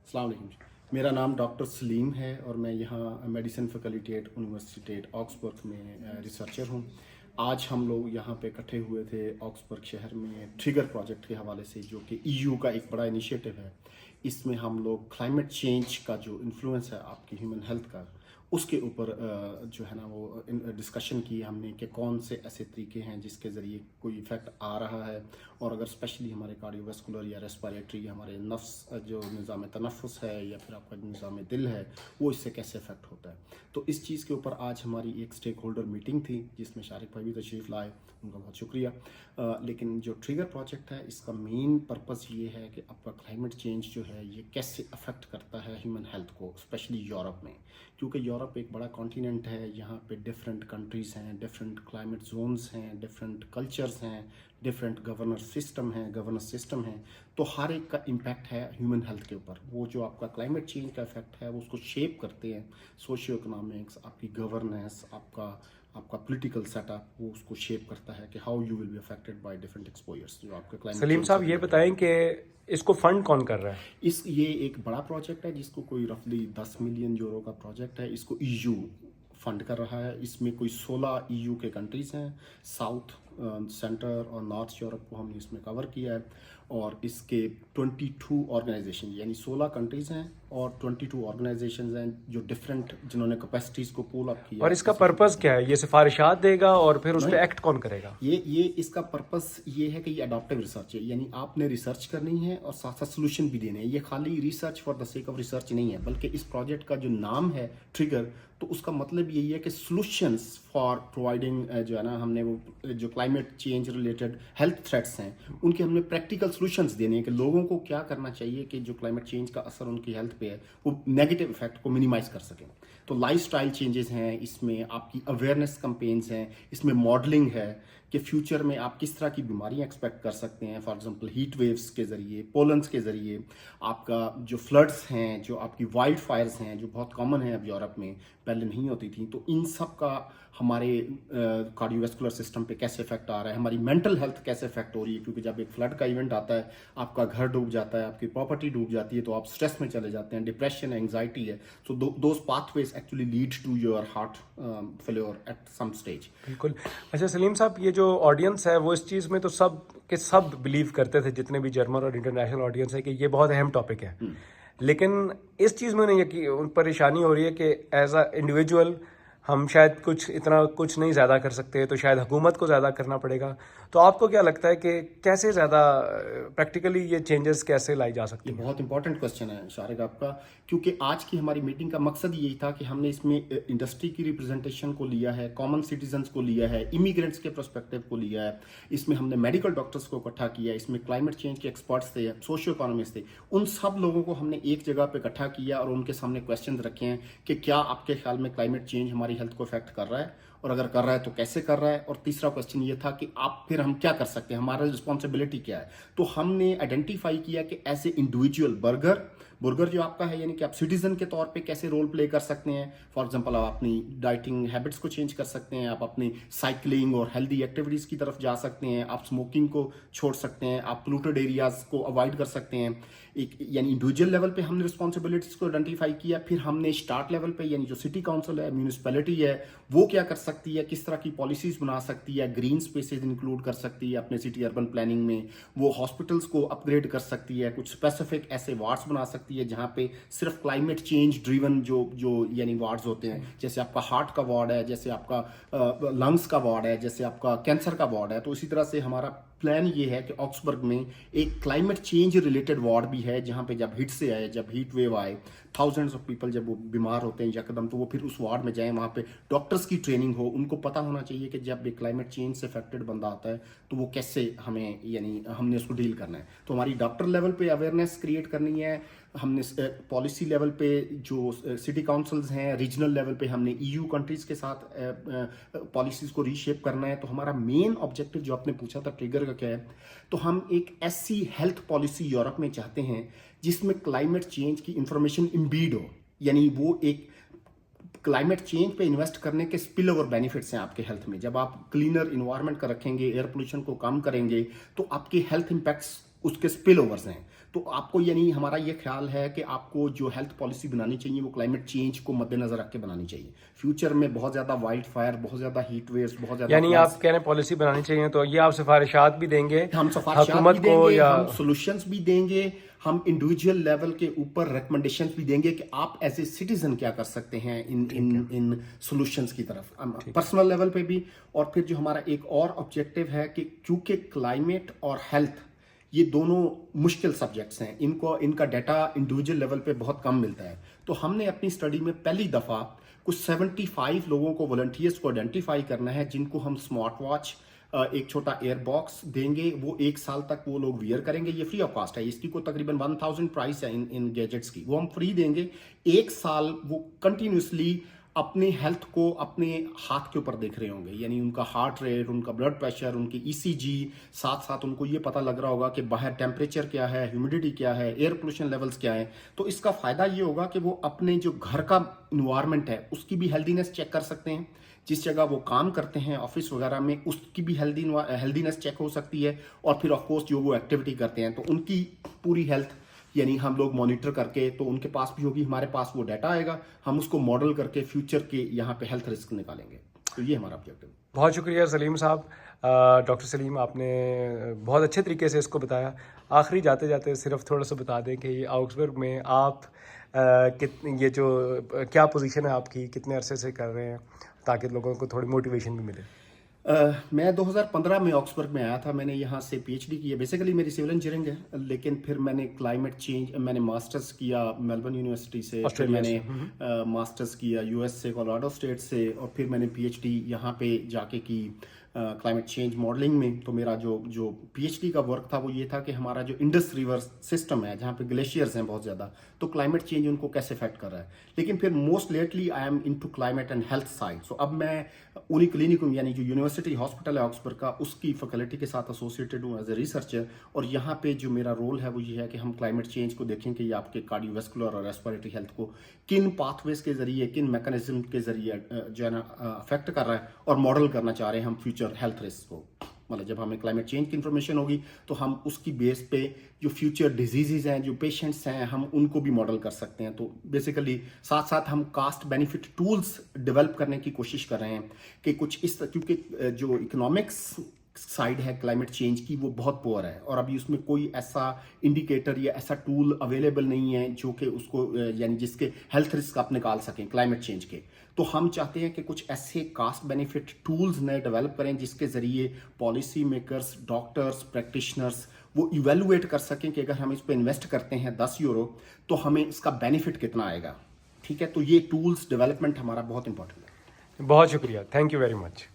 अस्सलाम वालेकुम। मेरा नाम डॉक्टर सलीम है और मैं यहाँ medicine faculty at university at Augsburg में रिसर्चर हूँ। आज हम लोग यहाँ पे इकट्ठे हुए थे ऑक्सबर्ग शहर में ट्रिगर प्रोजेक्ट के हवाले से, जो कि ईयू का एक बड़ा इनिशिएटिव है। इसमें हम लोग क्लाइमेट चेंज का जो इन्फ्लुएंस है आपकी ह्यूमन हेल्थ का, उसके ऊपर जो है ना वो डिस्कशन की हमने कि कौन से ऐसे तरीके हैं जिसके ज़रिए कोई इफ़ेक्ट आ रहा है, और अगर स्पेशली हमारे कार्डियोवैस्कुलर या रेस्पिरेटरी हमारे नफ्स जो निज़ाम तनफ़ुस है या फिर आपका निज़ाम दिल है वो इससे कैसे इफ़ेक्ट होता है। तो इस चीज़ के ऊपर आज हमारी एक स्टेक होल्डर मीटिंग थी जिसमें शारिक भाई भी तशरीफ़ लाए, उनका बहुत शुक्रिया। लेकिन जो ट्रिगर प्रोजेक्ट है इसका मेन पर्पज़ ये है कि आपका क्लाइमेट चेंज जो है ये कैसे अफेक्ट करता है ह्यूमन हेल्थ को, स्पेशली यूरोप में, क्योंकि यूरोप एक बड़ा कॉन्टिनेंट है। यहाँ पे डिफरेंट कंट्रीज़ हैं, डिफरेंट क्लाइमेट जोन्स हैं, डिफरेंट कल्चर्स हैं, डिफरेंट गवर्नेंस सिस्टम है। तो हर एक का इम्पैक्ट है ह्यूमन हेल्थ के ऊपर। वो जो आपका क्लाइमेट चेंज का इफेक्ट है वो उसको शेप करते हैं। सोशियो इकोनॉमिक्स, आपकी गवर्नेंस, आपका पॉलिटिकल सेटअप, वो उसको शेप करता है कि how you will be affected by different exposures जो आपके क्लाइमेट सलीम चेंज साहब ये बताएं कि इसको फंड कौन कर रहा है? ये एक बड़ा प्रोजेक्ट है जिसको कोई रफली 10 मिलियन यूरो का प्रोजेक्ट है। इसको ईयू फंड कर रहा है। इसमें कोई 16 ईयू के कंट्रीज़ हैं। साउथ, सेंटर और नॉर्थ यूरोप को हमने इसमें कवर किया है। और इसके 22 ऑर्गेनाइजेशन, यानी 16 कंट्रीज़ हैं और 22 ऑर्गेनाइजेशंस हैं जो डिफरेंट, जिन्होंने कैपेसिटीज़ को पुल अप किया। और इसका पर्पस क्या है? ये सिफारिशात देगा और फिर उस पर नहीं, एक्ट कौन करेगा? ये इसका पर्पस ये है कि ये अडॉप्टिव रिसर्च है, यानी आपने रिसर्च करनी है और साथ साथ सोल्यूशन भी देने हैं। ये खाली research for the sake of research नहीं है, बल्कि इस प्रोजेक्ट का जो नाम है ट्रिगर, तो उसका मतलब यही है कि सोल्यूशंस फॉर प्रोवाइडिंग जो है ना, हमने वो जो climate change related health threats हैं उनके हमने प्रैक्टिकल सोल्यूशंस देने हैं कि लोगों को क्या करना चाहिए कि जो क्लाइमेट चेंज का असर उनकी हेल्थ पे है वो नेगेटिव इफेक्ट को मिनिमाइज कर सकें। तो लाइफस्टाइल चेंजेस हैं, इसमें आपकी अवेयरनेस कैंपेन्स हैं, इसमें मॉडलिंग है कि फ्यूचर में आप किस तरह की बीमारियां एक्सपेक्ट कर सकते हैं। फॉर एग्जांपल हीट वेव्स के ज़रिए, पोलन्स के ज़रिए, आपका जो फ्लड्स हैं, जो आपकी वाइल्ड फायर्स हैं जो बहुत कॉमन है अब यूरोप में, पहले नहीं होती थी। तो इन सब का हमारे कार्डियोवैस्कुलर सिस्टम पे कैसे इफेक्ट आ रहा है, हमारी मेंटल हेल्थ कैसे इफेक्ट हो रही है, क्योंकि जब एक फ्लड का इवेंट आता है आपका घर डूब जाता है, आपकी प्रॉपर्टी डूब जाती है, तो आप स्ट्रेस में चले जाते हैं, डिप्रेशन है, एंग्जाइटी है। So those pathways actually lead to your heart failure at some stage. बिल्कुल। अच्छा सलीम साहब, ये जो ऑडियंस है वो इस चीज़ में तो सब के सब बिलीव करते थे, जितने भी जर्मन और इंटरनेशनल ऑडियंस है, कि ये बहुत अहम टॉपिक है। लेकिन इस चीज़ में उन्हें यकीन परेशानी हो रही है कि एज अ इंडिविजुअल हम शायद कुछ नहीं ज़्यादा कर सकते, तो शायद हुकूमत को ज़्यादा करना पड़ेगा। तो आपको क्या लगता है कि कैसे ज़्यादा प्रैक्टिकली ये चेंजेस कैसे लाई जा सकती ये हैं? बहुत इंपॉर्टेंट क्वेश्चन है शारिक आपका, क्योंकि आज की हमारी मीटिंग का मकसद यही था कि हमने इसमें इंडस्ट्री की रिप्रेजेंटेशन को लिया है, कॉमन सिटीजन्स को लिया है, इमिग्रेंट्स के पर्सपेक्टिव को लिया है, इसमें हमने मेडिकल डॉक्टर्स को इकट्ठा किया, इसमें क्लाइमेट चेंज के एक्सपर्ट्स थे, सोशियो इकोनॉमिस्ट थे। उन सब लोगों को हमने एक जगह पे इकट्ठा किया और उनके सामने क्वेश्चन रखे हैं कि क्या आपके ख्याल में क्लाइमेट चेंज हमारी हेल्थ को इफेक्ट कर रहा है, और अगर कर रहा है तो कैसे कर रहा है। और तीसरा क्वेश्चन ये था कि आप फिर हम क्या कर सकते हैं, हमारा रिस्पॉन्सिबिलिटी क्या है। तो हमने आइडेंटिफाई किया कि ऐसे इंडिविजुअल बुर्गर जो आपका है, यानी कि आप सिटीजन के तौर पे कैसे रोल प्ले कर सकते हैं। फॉर एग्जांपल आप अपनी डाइटिंग हैबिट्स को चेंज कर सकते हैं, आप अपनी साइकिलिंग और हेल्दी एक्टिविटीज की तरफ जा सकते हैं, आप स्मोकिंग को छोड़ सकते हैं, आप पोल्यूटेड एरियाज को अवॉइड कर सकते हैं। एक यानी इंडिविजुअल लेवल पे हमने रिस्पॉन्सिबिलिटीज को आइडेंटिफाई किया। फिर हमने स्टार्ट लेवल पे, यानी जो सिटी काउंसिल है, म्यूनिसिपैलिटी है, वो क्या कर सकती है, किस तरह की पॉलिसीज बना सकती है, ग्रीन स्पेसेस इंक्लूड कर सकती है अपने सिटी अर्बन प्लानिंग में, वो हॉस्पिटल्स को अपग्रेड कर सकती है, कुछ स्पेसिफिक ऐसे वार्ड्स बना सकती है जहाँ पे सिर्फ क्लाइमेट चेंज ड्रिवन जो यानी वार्ड्स होते हैं, जैसे आपका हार्ट का वार्ड है, जैसे आपका लंग्स का वार्ड है, जैसे आपका कैंसर का वार्ड है। तो इसी तरह से हमारा प्लान ये है कि ऑक्सबर्ग में एक क्लाइमेट चेंज रिलेटेड वार्ड भी है, जहाँ पे जब हीट वेव आए, थाउजेंड्स ऑफ पीपल जब वो बीमार होते हैं यकदम, तो वो फिर उस वार्ड में जाएं, वहाँ पे डॉक्टर्स की ट्रेनिंग हो, उनको पता होना चाहिए कि जब एक क्लाइमेट चेंज से अफेक्टेड बंदा आता है तो वो कैसे हमें, यानी हमने उसको डील करना है। तो हमारी डॉक्टर लेवल पे अवेयरनेस क्रिएट करनी है, हमने पॉलिसी लेवल पे जो सिटी काउंसिल्स हैं, रीजनल लेवल पे हमने ईयू कंट्रीज के साथ पॉलिसीज को रीशेप करना है। तो हमारा मेन ऑब्जेक्टिव, जो आपने पूछा था ट्रिगर का क्या है, तो हम एक ऐसी हेल्थ पॉलिसी यूरोप में चाहते हैं जिसमें क्लाइमेट चेंज की इंफॉर्मेशन इम्बीड हो, यानी वो एक क्लाइमेट चेंज पे इन्वेस्ट करने के स्पिल ओवर बेनिफिट्स हैं आपके हेल्थ में। जब आप क्लीनर इन्वायरमेंट का रखेंगे, एयर पोल्यूशन को कम करेंगे, तो आपके हेल्थ इंपैक्ट्स उसके स्पिल ओवर्स हैं। तो आपको यानी हमारा ये ख्याल है कि आपको जो हेल्थ पॉलिसी बनानी चाहिए वो क्लाइमेट चेंज को मद्देनजर रख के बनानी चाहिए। फ्यूचर में बहुत ज़्यादा वाइल्ड फायर, बहुत ज़्यादा हीट वेव्स, बहुत ज़्यादा यानी आप कह रहे हैं पॉलिसी बनानी चाहिए, तो ये आप सिफारिशात भी देंगे हम सिफारिशात हुकूमत भी को देंगे, या हम सॉल्यूशंस भी देंगे, हम इंडिविजुअल लेवल के ऊपर रिकमेंडेशंस भी देंगे कि आप एज ए सिटीजन क्या कर सकते हैं इन सॉल्यूशंस की तरफ, पर्सनल लेवल पे भी। और फिर जो हमारा एक और ऑब्जेक्टिव है कि चूंकि क्लाइमेट और हेल्थ ये दोनों मुश्किल सब्जेक्ट्स हैं, इनका डाटा इंडिविजुअल लेवल पे बहुत कम मिलता है, तो हमने अपनी स्टडी में पहली दफ़ा कुछ 75 लोगों को, वॉलंटियर्स को आइडेंटिफाई करना है जिनको हम स्मार्ट वॉच, एक छोटा एयर बॉक्स देंगे, वो 1 साल तक वो लोग वियर करेंगे। ये फ्री ऑफ कॉस्ट है, इसकी को तकरीबन 1000 प्राइस है इन गैजेट्स की, वो हम फ्री देंगे। 1 साल वो कंटिन्यूसली अपने हेल्थ को अपने हाथ के ऊपर देख रहे होंगे, यानी उनका हार्ट रेट, उनका ब्लड प्रेशर, उनकी ईसीजी, साथ साथ उनको ये पता लग रहा होगा कि बाहर टेम्परेचर क्या है, ह्यूमिडिटी क्या है, एयर पोल्यूशन लेवल्स क्या है। तो इसका फायदा ये होगा कि वो अपने जो घर का इन्वायरमेंट है उसकी भी हेल्दीनेस चेक कर सकते हैं, जिस जगह वो काम करते हैं ऑफिस वगैरह में उसकी भी हेल्दीनेस चेक हो सकती है, और फिर ऑफकोर्स जो वो एक्टिविटी करते हैं तो उनकी पूरी हेल्थ यानी हम लोग मॉनिटर करके, तो उनके पास भी होगी, हमारे पास वो डाटा आएगा, हम उसको मॉडल करके फ्यूचर के यहाँ पे हेल्थ रिस्क निकालेंगे। तो ये हमारा ऑब्जेक्टिव। बहुत शुक्रिया सलीम साहब। डॉक्टर सलीम, आपने बहुत अच्छे तरीके से इसको बताया। आखिरी जाते जाते सिर्फ थोड़ा सा बता दें कि ऑक्सफोर्ड में आप ये जो क्या पोजीशन है आपकी, कितने अरसे से कर रहे हैं, ताकि लोगों को थोड़ी मोटिवेशन भी मिले। मैं 2015 में ऑक्सफोर्ड में आया था, मैंने यहाँ से पीएचडी की है। बेसिकली मेरी सिविल इंजीनियरिंग है, लेकिन फिर मैंने क्लाइमेट चेंज, मैंने मास्टर्स किया मेलबर्न यूनिवर्सिटी से, फिर मैंने मास्टर्स किया यूएस से, कोलोराडो स्टेट से, और फिर मैंने पीएचडी यहाँ पे जाके की क्लाइमेट चेंज मॉडलिंग में। तो मेरा जो पीएचडी का वर्क था वो ये था कि हमारा जो इंडस रिवर सिस्टम है जहाँ पे ग्लेशियर्स हैं बहुत ज़्यादा, तो क्लाइमेट चेंज उनको कैसे अफेक्ट कर रहा है। लेकिन फिर most lately I am into climate and health side. So अब मैं उनी क्लिनिकम यानी जो यूनिवर्सिटी हॉस्पिटल है ऑक्सफोर्ड का, उसकी फैकल्टी के साथ एसोसिएटेड हूँ एज ए रिसर्चर। और यहाँ पे जो मेरा रोल है वो ये है कि हम क्लाइमेट चेंज को देखें कि ये आपके कार्डियोवैस्कुलर और रेस्पिरेटरी हेल्थ को किन पाथवेज के जरिए, किन मैकेनिज्म के जरिए जो है ना अफेक्ट कर रहा है, और मॉडल करना चाह रहे हैं हम फ्यूचर हेल्थ रिस्क को। मतलब जब हमें क्लाइमेट चेंज की इन्फॉर्मेशन होगी तो हम उसकी बेस पे जो फ्यूचर डिजीजेज हैं, जो पेशेंट्स हैं, हम उनको भी मॉडल कर सकते हैं। तो बेसिकली साथ साथ हम कास्ट बेनिफिट टूल्स डेवलप करने की कोशिश कर रहे हैं कि कुछ इस, क्योंकि जो इकोनॉमिक्स साइड है क्लाइमेट चेंज की वो बहुत पुअर है, और अभी उसमें कोई ऐसा इंडिकेटर या ऐसा टूल अवेलेबल नहीं है जो कि उसको यानी जिसके हेल्थ रिस्क आप निकाल सकें क्लाइमेट चेंज के। तो हम चाहते हैं कि कुछ ऐसे कास्ट बेनिफिट टूल्स नए डेवलप करें जिसके जरिए पॉलिसी मेकर्स, डॉक्टर्स, प्रैक्टिशनर्स वो इवेलुएट कर सकें कि अगर हम इस पर इन्वेस्ट करते हैं 10 यूरो तो हमें इसका बेनिफिट कितना आएगा। ठीक है, तो ये टूल्स डेवलपमेंट हमारा बहुत इंपॉर्टेंट है। बहुत शुक्रिया, थैंक यू वेरी मच।